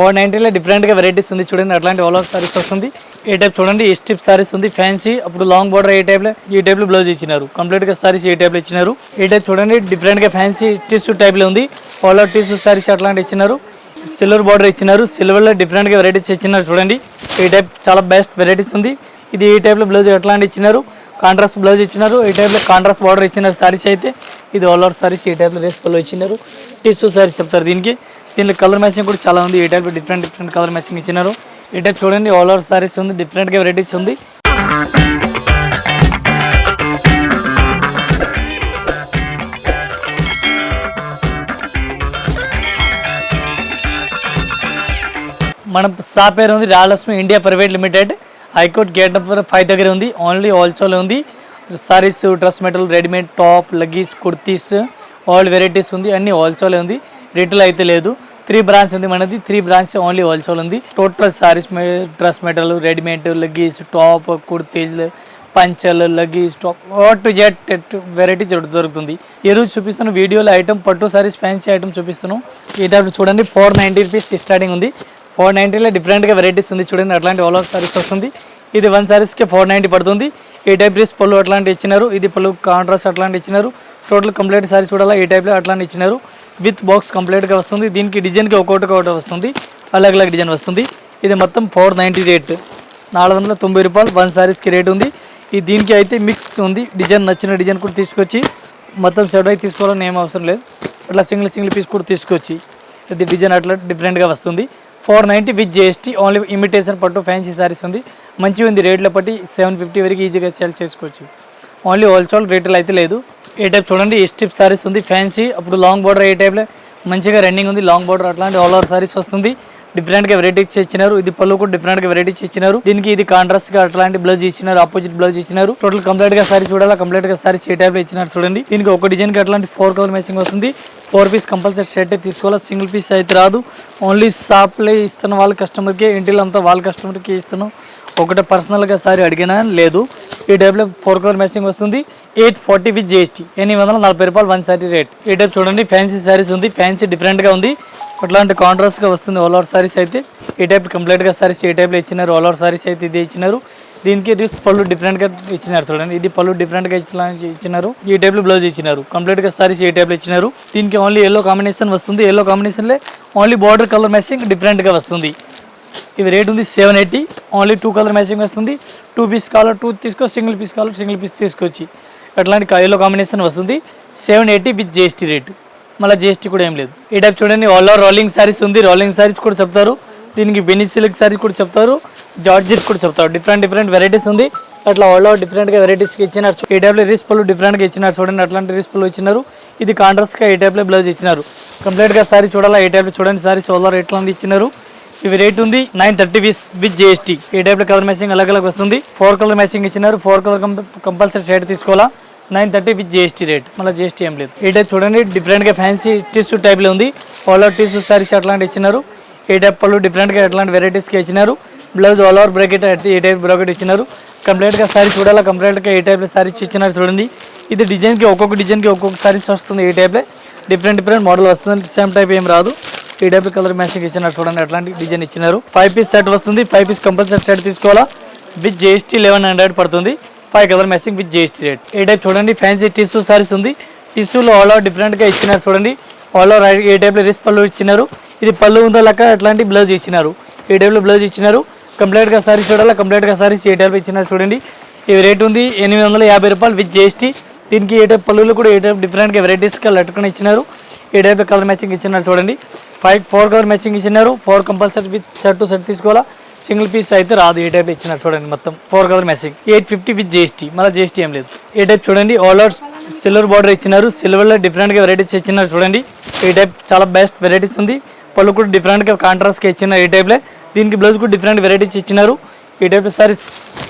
490లో డిఫరెంట్గా వెరైటీస్ ఉంది చూడండి. అట్లాంటి ఆల్ ఓవర్ సారీస్ వస్తుంది. ఏ టైప్ చూడండి, ఈ స్ట్రిప్ సారీస్ ఉంది ఫ్యాన్సీ. అప్పుడు లాంగ్ బార్డర్ ఈ టైప్లో బ్లౌజ్ ఇచ్చినారు. కంప్లీట్గా సారీస్ ఏ టైప్లో ఇచ్చినారు. ఏ టైప్ చూడండి డిఫరెంట్గా ఫ్యాన్సీ టిష్యూ టైప్లో ఉంది. ఆల్ ఓవర్ టిష్యూ సారీస్ అట్లాంటి ఇచ్చినారు. సిల్వర్ బార్డర్ ఇచ్చినారు. సిల్వర్లో డిఫరెంట్గా వెరైటీస్ ఇచ్చినారు చూడండి. ఈ టైప్ చాలా బెస్ట్ వెరైటీస్ ఉంది. ఇది ఈ టైప్లో బ్లౌజ్ ఎట్లాంటి ఇచ్చినారు. కాంట్రాస్ట్ బ్లౌజ్ ఇచ్చినారు. ఈ టైప్లో కాంట్రాస్ట్ బార్డర్ ఇచ్చినారు సారీస్ అయితే. ఇది ఆల్ ఓవర్ సారీస్ ఈ టైప్లో రేస్ పళ్ళు ఇచ్చినారు. టిష్యూ సారీస్ చెప్తారు దీనిలో కలర్ మ్యాచింగ్ కూడా చాలా ఉంది. ఈ టైప్లో డిఫరెంట్ కలర్ మ్యాచింగ్ ఇచ్చినారు. ఈ టైప్ చూడండి ఆల్ ఓవర్ సారీస్ ఉంది. డిఫరెంట్గా వెరైటీస్ ఉంది. మన షాప్ పేరు ఉంది Rayalakshmi India private limited. High court gate number 5 దగ్గర ఉంది. ఓన్లీ హోల్సేల్ ఉంది. Saris, dress material, readymade, top, leggings, kurtis, all varieties ఉంది. అన్ని హోల్సేల్ ఉంది. రీటైల్ అయితే లేదు. 3 బ్రాంచ్ ఉంది మనది. 3 బ్రాంచ్ ఓన్లీ హోల్సేల్ ఉంది. Total saris, dress material, readymade, leggings, top, కుర్తీలు, పంచలు, leggings, top to Z variety దొరుకుతుంది. ఈ రోజు చూపిస్తున్న వీడియోలో ఐటమ్ పట్టు సారీస్ ఫ్యాన్సీ ఐటమ్ చూపిస్తున్నాం. ఈ టైప్ చూడండి 490 రూపీస్ స్టార్టింగ్ ఉంది. 490లో డిఫరెంట్గా వెరైటీస్ ఉంది చూడండి. అట్లాంటి ఆల్ ఓవర్ సారీస్ వస్తుంది. ఇది 1 సారీస్కి 490 పడుతుంది. ఈ టైప్ డ్రెస్ పళ్ళు అట్లాంటి ఇచ్చినారు. ఇది పళ్ళు కాంట్రాస్ట్ అట్లాంటి ఇచ్చినారు. టోటల్ కంప్లీట్ సారీస్ కూడా ఈ టైప్లో అట్లాంటి ఇచ్చినారు. విత్ బాక్స్ కంప్లీట్గా వస్తుంది. దీనికి డిజైన్కి ఒకటి వస్తుంది. అలగ్ డిజైన్ వస్తుంది. ఇది మొత్తం 490 రేట్. 490 రూపాయలు 1 సారీస్కి రేట్ ఉంది. ఈ దీనికి అయితే మిక్స్ ఉంది. డిజైన్ నచ్చిన డిజైన్ కూడా తీసుకొచ్చి మొత్తం సెట్ అయితే తీసుకోవాలని ఏం అవసరం లేదు. అట్లా సింగిల్ పీస్ కూడా తీసుకొచ్చి ఇది డిజైన్ అట్లా డిఫరెంట్గా వస్తుంది. 490 విత్ జిఎస్టీ. ఓన్లీ ఇమిటేషన్ పట్టు ఫ్యాన్సీ సారీస్ ఉంది. మంచిగా ఉంది. రేట్లో బట్టి 750 వరకు ఈజీగా సేల్ చేసుకోవచ్చు. ఓన్లీ హోల్సేల్ రీటైల్ అయితే లేదు. ఏ టైప్ చూడండి ఈ స్ట్రిప్ సారీస్ ఉంది ఫ్యాన్సీ. అప్పుడు లాంగ్ బార్డర్ ఏ టైప్లో మంచిగా రన్నింగ్ ఉంది. లాంగ్ బార్డర్ అట్లాంటి ఆల్ ఓవర్ సారీస్ వస్తుంది. డిఫరెంట్గా వెరైటీస్ ఇచ్చినారు. ఇది పళ్ళు కూడా డిఫరెంట్గా వెరైటీస్ ఇచ్చినారు. దీనికి ఇది కాంట్రాస్ట్గా అట్లాంటి బ్లౌజ్ ఇచ్చినారు. ఆపోజిట్ బ్లౌజ్ ఇచ్చినారు. టోటల్ కంప్లీట్గా సారీస్ చూడాలి. కంప్లీట్గా సారీస్ ఏ టైప్లో ఇచ్చినారు చూడండి. దీనికి ఒక డిజైన్కి అట్లాంటి 4 కలర్ మ్యాచింగ్ వస్తుంది. 4 పీస్ కంపల్సరీ సెట్ అయితే తీసుకోవాలి. సింగిల్ పీస్ అయితే రాదు. ఓన్లీ షాప్లో ఇస్తున్న వాళ్ళ కస్టమర్కి, ఇంటిలో అంతా వాళ్ళ కస్టమర్కి ఇస్తున్నాం. ఒకటే పర్సనల్గా సారీ అడిగినా లేదు. ఈ టైప్లో 4 కలర్ మ్యాచింగ్ వస్తుంది. 840 విత్ జిఎస్టీ. 840 రూపాయలు 1 సారీ రేట్. ఈ టైప్ చూడండి ఫ్యాన్సీ సారీస్ ఉంది. ఫ్యాన్సీ డిఫరెంట్గా ఉంది. అట్లాంటి కాంట్రాస్ట్గా వస్తుంది ఆల్ ఓవర్ సారీస్ అయితే. ఈ టైప్ కంప్లీట్గా సారీస్ ఏ టైప్లో ఇచ్చినారు. ఆల్ ఓవర్ సారీస్ అయితే ఇది ఇచ్చినారు. దీనికి పళ్ళు డిఫరెంట్గా ఇచ్చినారు చూడండి. ఇది పళ్ళు డిఫరెంట్గా ఇచ్చినారు. ఈ టైప్లో బ్లౌజ్ ఇచ్చినారు. కంప్లీట్గా సారీస్ ఏ టైప్లో ఇచ్చినారు. దీనికి ఓన్లీ ఎల్లో కాంబినేషన్ వస్తుంది. ఎల్లో కాంబినేషన్లో ఓన్లీ బార్డర్ కలర్ మ్యాచింగ్ డిఫరెంట్గా వస్తుంది. ఇది రేట్ ఉంది 780. ఓన్లీ 2 కలర్ మ్యాచింగ్ వస్తుంది. 2 పీస్ కావాలో 2 తీసుకో, సింగిల్ పీస్ కావాలో సింగిల్ పీస్ తీసుకొచ్చి అట్లాంటి ఎల్లో కాంబినేషన్ వస్తుంది. 780 విత్ జిఎస్టీ రేటు. మళ్ళీ జిఎస్టీ కూడా ఏం లేదు. ఈ టైప్ చూడండి ఆల్ ఓవర్ రోలింగ్ సారీస్ ఉంది. రోలింగ్ సారీస్ కూడా చెప్తారు. దీనికి బెనీ సిల్క్ సారీస్ కూడా చెప్తారు. జార్జెట్ కూడా చెప్తారు. డిఫరెంట్ వెరైటీస్ ఉంది. అట్లా ఆల్ ఓవర్ డిఫరెంట్గా వెరైటీస్కి ఇచ్చినారు. ఈ టైప్లో రీస్ పళ్ళు డిఫరెంట్గా ఇచ్చినారు చూడండి. అట్లాంటి రీస్ పళ్ళు ఇచ్చినారు. ఇది కాంట్రాస్ట్గా ఈ టైప్లో బ్లౌజ్ ఇచ్చినారు. కంప్లీట్గా సారీ చూడాలా. ఈ టైప్లో చూడండి సారీస్ ఆల్ ఓవర్ ఎట్లాంటి ఇచ్చినారు. ఇవి రేట్ ఉంది 930 విత్ జిఎస్టీ. ఈ టైప్లో కలర్ మ్యాచింగ్ అలగ్ వస్తుంది. 4 కలర్ మ్యాచింగ్ ఇచ్చినారు. 4 కలర్ కంపల్సరీ షేడ్ తీసుకోవాలా. 930 విత్ జిఎస్టీ రేట్. మళ్ళీ జిఎస్టీ ఏం లేదు. ఈ టైప్ చూడండి డిఫరెంట్గా ఫ్యాన్సీ టిష్యూ టైప్లో ఉంది. ఆల్ ఓవర్ టిష్యూ సారీస్ అట్లాంటి ఇచ్చినారు. ఈ టైప్ పళ్ళు డిఫరెంట్గా అట్లాంటి వెరైటీస్కి ఇచ్చినారు. బ్లౌజ్ ఆల్ ఓవర్ బ్రాకెట్ ఈ టైప్ బ్రాకెట్ ఇచ్చినారు. కంప్లీట్గా సారీ చూడాలా. కంప్లీట్గా ఈ టైప్లో సారీస్ ఇచ్చినారు చూడండి. ఇది డిజైన్కి ఒక్కొక్క సారీస్ వస్తుంది. ఈ టైప్లో డిఫరెంట్ మోడల్ వస్తుంది. సేమ్ టైప్ ఏం రాదు. ఈ టైప్ కలర్ మ్యాచింగ్ ఇచ్చినారు చూడండి. అట్లాంటి డిజైన్ ఇచ్చినారు. 5 పీస్ సెట్ వస్తుంది. 5 పీస్ కంపల్సరీ సెట్ తీసుకోవాలా. విత్ జిఎస్టీ 1100 పడుతుంది. 5 colour matching with GST rate. ఈ టైప్ చూడండి ఫ్యాన్సీ టిష్యూ సారీస్ ఉంది. టిష్యూలో ఆల్ ఓవర్ డిఫరెంట్గా ఇచ్చినారు చూడండి. ఆల్ ఓవర్ ఏ టైప్లో రిస్ పళ్ళు ఇచ్చినారు. ఇది పళ్ళు ఉందో లెక్క అట్లాంటి బ్లౌజ్ ఇచ్చినారు. ఈ టైప్లో బ్లౌజ్ ఇచ్చినారు. కంప్లీట్గా సారీస్ చూడాలా. కంప్లీట్గా సారీస్ ఏ టైప్ ఇచ్చినారు చూడండి. ఇది రేట్ ఉంది 850 రూపాయలు విత్ జిఎస్టీ. దీనికి ఏ టైప్ పళ్ళులు కూడా ఏ టైప్ డిఫరెంట్గా వెరైటీస్గా లట్టుకొని ఇచ్చినారు. ఈ టైప్ కలర్ మ్యాచింగ్ ఇచ్చినారు చూడండి. 4 కలర్ మ్యాచింగ్ ఇచ్చినారు. 4 కంపల్సరీ విత్ సెట్ తీసుకోవాలా. సింగిల్ పీస్ అయితే రాదు. ఈ టైప్ ఇచ్చినారు చూడండి. మొత్తం 4 కలర్ మ్యాచింగ్ 850 విత్ జిఎస్టీ. మళ్ళీ జిఎస్టీ ఏం లేదు. ఈ టైప్ చూడండి ఆల్ ఓవర్ సిల్వర్ బార్డర్ ఇచ్చినారు. సిల్వర్లో డిఫరెంట్గా వెరైటీస్ ఇచ్చినారు చూడండి. ఈ టైప్ చాలా బెస్ట్ వెరైటీస్ ఉంది. పళ్ళు కూడా డిఫరెంట్గా కాంట్రాస్ట్గా ఇచ్చినారు. ఈ టైప్లో దీనికి బ్లౌజ్ కూడా డిఫరెంట్ వెరైటీస్ ఇచ్చినారు. ఈ టైప్ సారీస్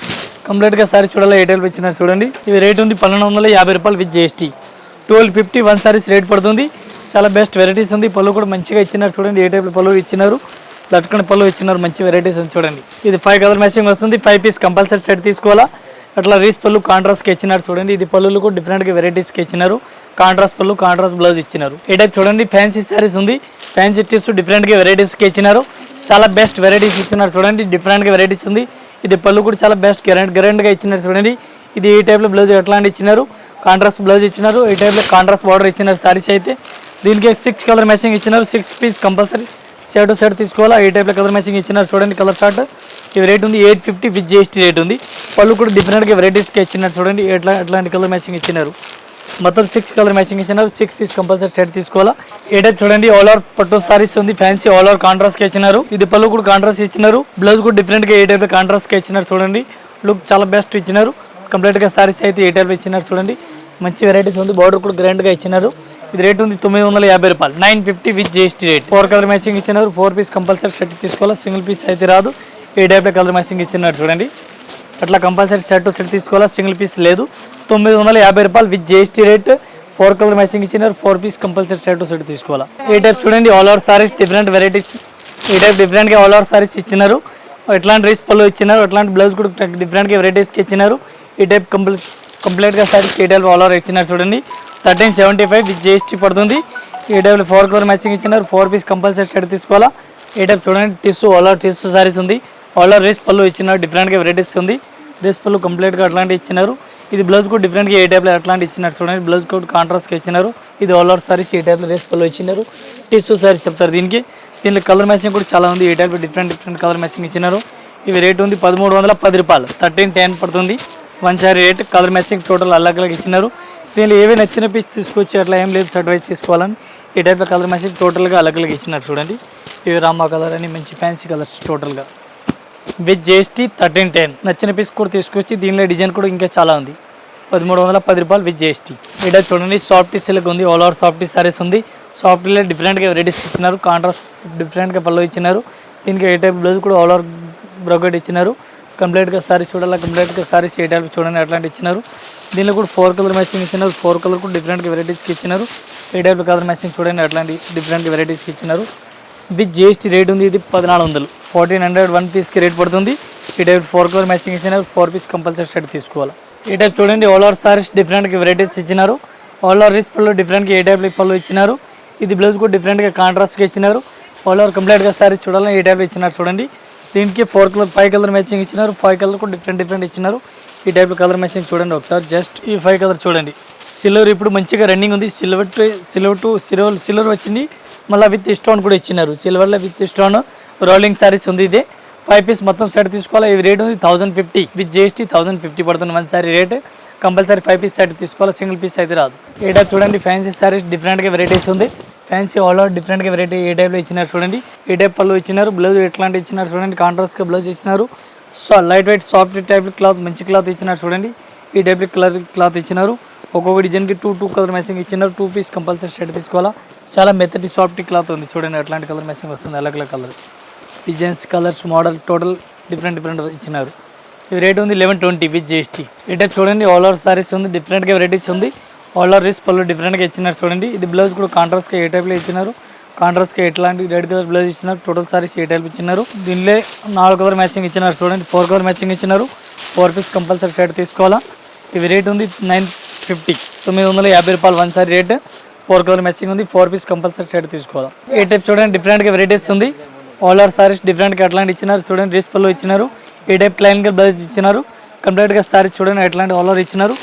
కంప్లీట్గా సారీస్ చూడాలి. ఏ టైప్ ఇచ్చినారు చూడండి. ఇది రేట్ ఉంది 1250 రూపాయలు విత్ జిఎస్టీ. 1250 1 సారీస్ రేట్ పడుతుంది. చాలా బెస్ట్ వెరైటీస్ ఉంది. పళ్ళు కూడా మంచిగా ఇచ్చినారు చూడండి. ఏ టైప్లో పళ్ళు ఇచ్చినారు. లట్టుకుని పళ్ళు ఇచ్చినారు. మంచి వెరైటీస్ అని చూడండి. ఇది 5 కలర్ మ్యాచింగ్ వస్తుంది. 5 పీస్ కంపల్సరీ సెట్ తీసుకోవాలా. అట్లా రీస్ పళ్ళు కాంట్రాస్ట్కి ఇచ్చినారు చూడండి. ఇది పళ్ళు కూడా డిఫరెంట్గా వెరైటీస్కి ఇచ్చినారు. కాంట్రాస్ట్ పళ్ళు కాంట్రాస్ట్ బ్లౌజ్ ఇచ్చినారు. ఈ టైప్ చూడండి ఫ్యాన్సీ సారీస్ ఉంది. ఫ్యాన్సీ టిష్యూ డిఫరెంట్గా వెరైటీస్కి ఇచ్చినారు. చాలా బెస్ట్ వెరైటీస్ ఇచ్చినారు చూడండి, డిఫరెంట్గా వెరైటీస్ ఉంది. ఇది పళ్ళు కూడా చాలా బెస్ట్ గ్యారెంట్గా ఇచ్చినారు చూడండి. ఇది ఈ టైప్లో బ్లౌజ్ ఎట్లాంటి ఇచ్చినారు, కాంట్రాస్ట్ బ్లౌజ్ ఇచ్చినారు, ఈ టైప్లో కాంట్రాస్ట్ బార్డర్ ఇచ్చినారు సారీస్ అయితే. దీనికి 6 కలర్ మ్యాచింగ్ ఇచ్చినారు, 6 పీస్ కంపల్సరీ సెట్ తీసుకోవాలా. ఈ టైప్లో కలర్ మ్యాచింగ్ ఇచ్చినారు చూడండి, కలర్ షార్ట్. ఇవి రేట్ ఉంది 850 విత్ జిఎస్టీ రేట్ ఉంది. పళ్ళు కూడా డిఫరెంట్గా వెరైటీస్కి ఇచ్చినారు చూడండి, ఎట్లాంటి కలర్ మ్యాచింగ్ ఇచ్చినారు. మొత్తం 6 కలర్ మ్యాచింగ్ ఇచ్చినారు, 6 పీస్ కంపల్సరీ సెట్ తీసుకోవాలా. ఏ టైప్ చూడండి, ఆల్ ఓవర్ పట్టు సారీస్ ఉంది, ఫ్యాన్సీ ఆల్ ఓవర్ కాంట్రాస్ట్ ఇచ్చినారు. ఇది పళ్ళు కూడా కాంట్రాస్ట్ ఇచ్చినారు, బ్లౌజ్ కూడా డిఫరెంట్గా ఏ టైప్ కాంట్రాస్ట్ ఇచ్చినారు చూడండి. లుక్ చాలా బెస్ట్ ఇచ్చినారు. కంప్లీట్గా సారీస్ అయితే ఏ టైప్ ఇచ్చినారు చూడండి, మంచి వెరైటీస్ ఉంది. బార్డర్ కూడా గ్రాండ్గా ఇచ్చినారు. ఇది రేట్ ఉంది 950 రూపాయలు, 950 with GST rate. 4 colour matching ఇచ్చినారు, 4 పీస్ కంపల్సరీ సెట్ తీసుకోవాలా. సింగిల్ పీస్ అయితే రాదు. ఏ టైప్లో కలర్ మ్యాచింగ్ ఇచ్చినారు చూడండి, అట్లా కంపల్సరీ సెట్ తీసుకోవాలా, సింగిల్ పీస్ లేదు. 950 రూపాయలు with GST rate. 4 colour matching ఇచ్చినారు, 4 పీస్ కంపల్సరీ సెట్ తీసుకోవాలా. ఏ టైప్ చూడండి, all over saris different varieties. ఈ టైప్ డిఫరెంట్గా ఆల్ ఓవర్ సారీస్ ఇచ్చినారు. ఎట్లాంటి రేస్ పళ్ళు ఇచ్చినారు, అట్లాంటి బ్లౌజ్ కూడా డిఫరెంట్గా వెరైటీస్కి ఇచ్చినారు. ఈ టైప్ కంప్లీట్గా సారీస్ ఈ టైప్ ఆల్ ఓవర్ ఇచ్చినారు చూడండి. 1375 విత్ జిఎస్టీ పడుతుంది. ఈ టైప్లో 4 కలర్ మ్యాచింగ్ ఇచ్చినారు, 4 పీస్ కంపల్సరీ సెట్ తీసుకోవాలా. ఈ టైప్ చూడండి, tissue all over tissue saris ఉంది. ఆల్ ఓవర్ రేస్ పళ్ళు ఇచ్చినారు, డిఫరెంట్గా వెరైటీస్ ఉంది. డ్రెస్ పళ్ళు కంప్లీట్గా అట్లాంటి ఇచ్చినారు. ఇది బ్లౌజ్ కూడా డిఫరెంట్గా ఏ టైప్లో అట్లాంటి ఇచ్చినారు చూడండి, బ్లౌజ్ కూడా కాంట్రాస్ట్గా ఇచ్చినారు. ఇది ఆల్ ఓవర్ సారీస్ ఈ టైప్లో డ్రెస్ పళ్ళు ఇచ్చినారు, టిష్యూ సారీస్ చెప్తారు దీనికి. దీనిలో కలర్ మ్యాచింగ్ కూడా చాలా ఉంది, ఈ టైప్లో డిఫరెంట్ కలర్ మ్యాచింగ్ ఇచ్చినారు. ఇవి రేట్ ఉంది 1310 రూపాయలు, 1310 పడుతుంది. 1 sari rate. Colour matching total అలగ్ ఇచ్చినారు. దీనిలో ఏవే నచ్చిన పీస్ తీసుకొచ్చి అట్లా ఏం లేదు, సెట్ వైజ్ తీసుకోవాలని. ఈ టైప్లో కలర్ మ్యాచింగ్ టోటల్గా అలగ్ ఇచ్చినారు చూడండి. ఇవి రామా కలర్ అని మంచి ఫ్యాన్సీ కలర్స్ టోటల్గా విత్ జిఎస్టీ 1310. నచ్చిన పీస్ కూడా తీసుకొచ్చి దీనిలో డిజైన్ కూడా ఇంకా చాలా ఉంది. 1310 రూపాయలు విత్ జిఎస్టీ. ఇక్కడ చూడండి, సాఫ్ట్ సిల్క్ ఉంది, ఆల్ ఓవర్ సాఫ్ట్ సారీస్ ఉంది. సాఫ్ట్లో డిఫరెంట్గా వెరైటీస్ ఇచ్చినారు, కాంట్రాస్ట్ డిఫరెంట్గా పళ్ళు ఇచ్చినారు. దీనికి ఏ టైప్ బ్లౌజ్ కూడా ఆల్ ఓవర్ బ్రోకెట్ ఇచ్చినారు. కంప్లీట్గా సారీస్ చూడాలి, కంప్లీట్గా సారీస్ ఏ టైప్ చూడండి అట్లాంటి ఇచ్చినారు. దీనిలో కూడా 4 కలర్ మ్యాచింగ్ ఇచ్చినారు, 4 కలర్ కూడా డిఫరెంట్గా వెరైటీస్కి ఇచ్చినారు. ఏ టైప్ కలర్ మ్యాచింగ్ చూడండి అట్లాంటి డిఫరెంట్ వెరైటీస్కి ఇచ్చినారు. విత్ జిఎస్టీ రేట్ ఉంది ఇది 1400, 1400 1 పీస్కి రేట్ పడుతుంది. ఈ టైప్ 4 కలర్ మ్యాచింగ్ ఇచ్చినారు, 4 పీస్ కంపల్సరీ సెట్ తీసుకోవాలి. ఈ టైప్ చూడండి, ఆల్ ఓవర్ సారీస్ డిఫరెంట్గా వెరైటీస్ ఇచ్చినారు. ఆల్ ఓవర్ రిచ్ పళ్ళు డిఫరెంట్గా ఏ టైప్లో పళ్ళు ఇచ్చినారు. ఇది బ్లౌజ్ కూడా డిఫరెంట్గా కాంట్రాస్ట్గా ఇచ్చినారు. ఆల్ ఓవర్ కంప్లీట్గా సారీస్ చూడాలని ఏ టైప్లో ఇచ్చినారు చూడండి. దీనికి 5 కలర్ మ్యాచింగ్ ఇచ్చినారు, 5 కలర్ కూడా డిఫరెంట్ ఇచ్చినారు. ఈ టైప్లో కలర్ మ్యాచింగ్ చూడండి ఒకసారి. జస్ట్ ఈ 5 కలర్ చూడండి. సిల్వర్ ఇప్పుడు మంచిగా రన్నింగ్ ఉంది. సిల్వర్ వచ్చింది, మళ్ళీ విత్ స్టోన్ కూడా ఇచ్చినారు. సిల్వర్లో విత్ స్టోన్ రోలింగ్ సారీస్ ఉంది. ఇదే 5 పీస్ మొత్తం సెట్ తీసుకోవాలి. ఇవి రేట్ ఉంది 1050 విత్ జిఎస్టీ 1050 పడుతుంది 1 sari rate. Compulsory 5 piece set తీసుకోవాలి, సింగిల్ పీస్ అయితే రాదు. ఏ టైప్ చూడండి, ఫ్యాన్సీ సారీస్ డిఫరెంట్గా వెరైటీస్ ఉంది. ఫ్యాన్సీ ఆల్ ఓవర్ డిఫరెంట్గా వెరైటీ ఏ టైప్లో ఇచ్చినారు చూడండి. ఏ టైప్ పళ్ళు ఇచ్చినారు, బ్లౌజ్ ఎట్లాంటి ఇచ్చినారు చూడండి, కాంట్రాస్ట్గా బ్లౌజ్ ఇచ్చినారు. Light weight soft type cloth, మంచి క్లాత్ ఇచ్చినారు చూడండి. ఈ టైప్ కలర్ క్లాత్ ఇచ్చినారు. ఒక్కొక్క డిజైన్కి 2 కలర్ మ్యాచింగ్ ఇచ్చినారు. 2 పీస్ కంపల్సరీ సెట్ తీసుకోవాలా. చాలా మెత్తటి సాఫ్ట్ క్లాత్ ఉంది చూడండి, అట్లాంటి కలర్ మ్యాచింగ్ వస్తుంది. అలగ్ colour designs, colours, model total different ఇచ్చినారు. ఈ రేట్ ఉంది 1120 విత్ జిఎస్టీ. ఈ టైప్ చూడండి, ఆల్ ఓవర్ సారీస్ ఉంది, డిఫరెంట్గా వెరైటీస్ ఉంది. ఆల్ ఓవర్ రిస్ పళ్ళు డిఫరెంట్గా ఇచ్చినారు చూడండి. ఇది బ్లౌజ్ కూడా కాంట్రాస్ట్గా ఏ టైప్లో ఇచ్చినారు, కాంట్రాస్ట్గా ఎట్లాంటి రెడ్ కలర్ బ్లౌజ్ ఇచ్చినారు. టోటల్ సారీస్ ఏ టైప్ ఇచ్చినారు. దీనిలో 4 కలర్ మ్యాచింగ్ ఇచ్చినారు చూడండి, 4 కలర్ మ్యాచింగ్ ఇచ్చినారు. 4 పీస్ కంపల్సరీ సెట్ తీసుకోవాలా. ఇవి రేట్ ఉంది 950, 950 రూపాయలు 1 సారీ రేట్. 4 కలర్ మ్యాచింగ్ ఉంది, 4 పీస్ కంపల్సరీ సెట్ తీసుకోవాలా. ఏ టైప్ చూడండి, డిఫరెంట్గా వెరైటీస్ ఉంది. ఆల్ ఓవర్ సారీస్ డిఫరెంట్గా అట్లాంటి ఇచ్చినారు చూడండి. డ్రెస్ పళ్ళు ఇచ్చినారు. ఏ టైప్ ప్లైన్గా బ్లౌజ్ ఇచ్చినారు. కంప్లీట్గా సారీస్ చూడండి అట్లాంటి ఆల్ ఓవర్ ఇచ్చినారు.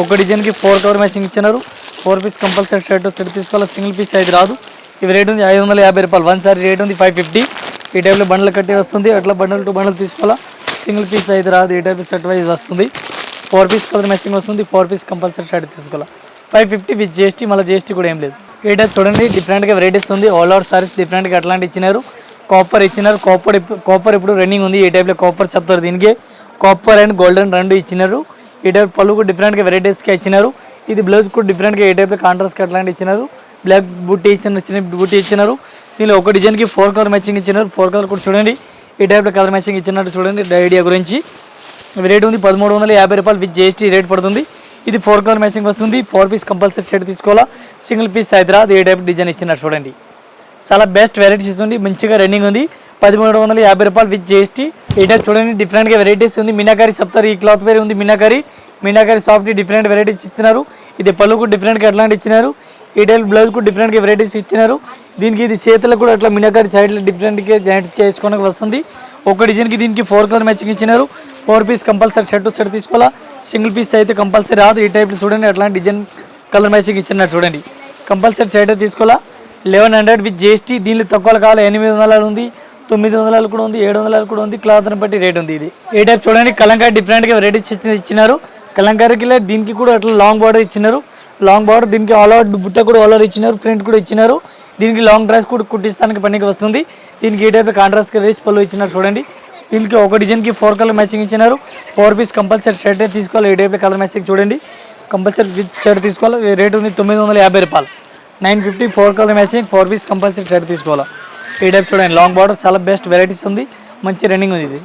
ఒక డిజైన్కి 4 కలర్ మ్యాచింగ్ ఇచ్చినారు. 4 పీస్ కంపల్సరీ సెట్ తీసుకోవాలి, సింగిల్ పీస్ అయితే రాదు. ఇవి రేట్ ఉంది 550 రూపాయలు 1 సారీ రేట్ ఉంది 550. ఈ టైప్లో బండ్లు కట్టి వస్తుంది, అట్లా బండల్ టు బండల్ తీసుకోవాలా, సింగిల్ పీస్ అయితే రాదు. ఈ టైప్ సెట్ వైజ్ వస్తుంది. 4 పీస్ కలర్ మ్యాచింగ్ వస్తుంది, 4 పీస్ కంపల్సరీ సెట్ తీసుకోవాలి. 550 విత్ జిఎస్టీ, మళ్ళీ జిఎస్టీ కూడా ఏం లేదు. ఈ టైప్ చూడండి, డిఫరెంట్గా వెరైటీస్ ఉంది. ఆల్ ఓవర్ సారీస్ డిఫరెంట్గా అట్లాంటి ఇచ్చినారు. కాపర్ ఇచ్చినారు. కాపర్ ఇప్పుడు రన్నింగ్ ఉంది. ఈ టైప్లో కాపర్ చెప్తారు దీనికి. కాపర్ అండ్ గోల్డెన్ 2 ఇచ్చినారు. ఈ టైప్ పళ్ళు కూడా డిఫరెంట్గా వెరైటీస్గా ఇచ్చినారు. ఇది బ్లౌజ్ కూడా డిఫరెంట్గా ఏ టైప్లో కాంట్రాస్ట్గా అట్లాంటి ఇచ్చినారు. బ్లాక్ బుట్టి ఇచ్చినారు. దీనిలో ఒక డిజైన్కి 4 కలర్ మ్యాచింగ్ ఇచ్చినారు. 4 కలర్ కూడా చూడండి, ఈ టైప్లో కలర్ మ్యాచింగ్ ఇచ్చినట్టు చూడండి. ఐడియా గురించి రేట్ ఉంది 1350 రూపాయలు విత్ జిఎస్టీ రేట్ పడుతుంది. ఇది 4 కలర్ మ్యాచింగ్ వస్తుంది. 4 పీస్ కంపల్సరీ సెట్ తీసుకోవాలా, సింగిల్ పీస్ హైదరాబాద్ ఏ టైప్ డిజైన్ ఇచ్చినారు చూడండి. చాలా బెస్ట్ వెరైటీస్ ఉంది, మంచిగా రన్నింగ్ ఉంది. 1350 రూపాయలు విత్ జిఎస్టీ. ఈ టైప్ చూడండి, డిఫరెంట్గా వెరైటీస్ ఉంది. మీనాకారి చెప్తారు, ఈ క్లాత్ వేరే ఉంది. మీనాకారి సాఫ్ట్ డిఫరెంట్ వెరైటీస్ ఇచ్చినారు. ఇది పళ్ళు కూడా డిఫరెంట్గా అట్లాంటి ఇచ్చినారు. ఈ టైప్ బ్లౌజ్ కూడా డిఫరెంట్గా వెరైటీస్ ఇచ్చినారు. దీనికి ఇది చేతులకు కూడా అట్లా మినకారి సైడ్లో డిఫరెంట్గా జాయింట్స్ చేసుకోవడానికి వస్తుంది. ఒక డిజైన్కి దీనికి 4 కలర్ మ్యాచింగ్ ఇచ్చినారు. 4 పీస్ కంపల్సరీ సెట్ తీసుకోవాలా. సింగిల్ పీస్ అయితే కంపల్సరీ రాదు. ఈ టైప్లో చూడండి అట్లాంటి డిజైన్ కలర్ మ్యాచింగ్ ఇచ్చినారు చూడండి. కంపల్సరీ సెట్ తీసుకోవాలా. 1100 విత్ జిఎస్టీ. దీనిలో తక్కువలో కావాలి 800 ఉంది, 900 కూడా ఉంది, 700 కూడా ఉంది. క్లాత్ని బట్టి రేట్ ఉంది. ఇది ఏ టైప్ చూడండి కలంకారీ డిఫరెంట్గా వెరైటీస్ ఇచ్చినారు. కలంకారీకి దీనికి కూడా అట్లా లాంగ్ బార్డర్ ఇచ్చినారు. లాంగ్ బార్డర్ దీనికి ఆల్ ఓవర్ బుట్ట కూడా ఆల్ ఓవర్ ఇచ్చినారు. ప్రింట్ కూడా ఇచ్చినారు. దీనికి లాంగ్ డ్రెస్ కూడా కుట్టిస్తానికి పనికి వస్తుంది. దీనికి ఈ టైప్ కాంట్రాస్ట్ రేస్ పళ్ళు ఇచ్చినారు చూడండి. దీనికి ఒక డిజైన్కి 4 కలర్ మ్యాచింగ్ ఇచ్చినారు. 4 పీస్ కంపల్సరీ షర్ట్ తీసుకోవాలి. ఈ టైప్ కలర్ మ్యాచింగ్ చూడండి కంపల్సరీ విత్ షర్ట్ తీసుకోవాలి. రేట్ ఉంది 950 రూపాయలు. 950 4 colour matching 4 piece compulsory shirt తీసుకోవాలి. ఈ టైప్ చూడండి లాంగ్ బార్డర్ చాలా బెస్ట్ వెరైటీస్ ఉంది. మంచి రన్నింగ్ ఉంది. ఇది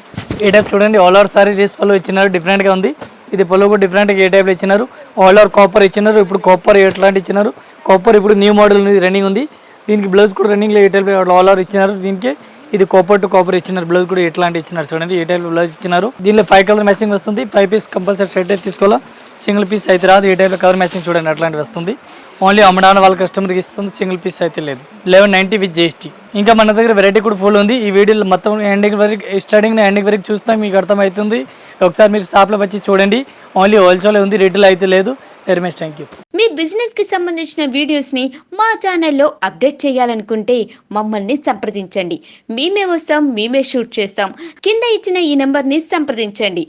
ఈ టైప్ చూడండి ఆల్ ఓవర్ సారీ రేస్ పళ్ళు ఇచ్చినారు. డిఫరెంట్గా ఉంది. ఇది పళ్ళు కూడా డిఫరెంట్గా ఏ టైప్లో ఇచ్చినారు. ఆల్ ఓవర్ కాపర్ ఇచ్చినారు. ఇప్పుడు కాపర్ ఎట్లాంటి ఇచ్చినారు. కాపర్ ఇప్పుడు న్యూ మోడల్ ఉంది, రన్నింగ్ ఉంది. దీనికి బ్లౌజ్ కూడా రన్నింగ్లో ఏ టైప్ ఆల్ ఓవర్ ఇచ్చినారు. దీనికి ఇది కాపర్ టు కాపర్ ఇచ్చినారు. బ్లౌజ్ కూడా ఎట్లాంటి ఇచ్చినారు చూడండి. ఏ టైప్ బ్లౌజ్ ఇచ్చినారు. దీనిలో 5 కలర్ మ్యాచింగ్ వస్తుంది. 5 పీస్ కంపల్సరీ షర్ట్ అయితే తీసుకోవాలా. సింగిల్ పీస్ అయితే రాదు. ఈ టైప్లో కలర్ మ్యాచింగ్ చూడండి అట్లాంటివి వస్తుంది. ఓన్లీ అమ్మడానికి వాళ్ళ కస్టమర్కి ఇస్తుంది. సింగిల్ పీస్ అయితే లేదు. 1190 విత్ జిఎస్టీ. ఇంకా మన దగ్గర వెరైటీ కూడా ఫుల్ ఉంది. ఈ వీడియోలో మొత్తం ఎండింగ్ వరకు స్టార్టింగ్ ఎండింగ్ వరకు చూస్తాం మీకు అర్థమవుతుంది. ఒకసారి మీరు షాప్లో వచ్చి చూడండి. ఓన్లీ హోల్సేల్ ఉంది, రిటైల్ అయితే లేదు. Very much thank you. Me business కి సంబంధించిన వీడియోస్ ని మా ఛానల్లో అప్డేట్ చేయాలనుకుంటే మమ్మల్ని సంప్రదించండి. మేమే వస్తాం, మేమే షూట్ చేస్తాం. కింద ఇచ్చిన ఈ నెంబర్ ని సంప్రదించండి.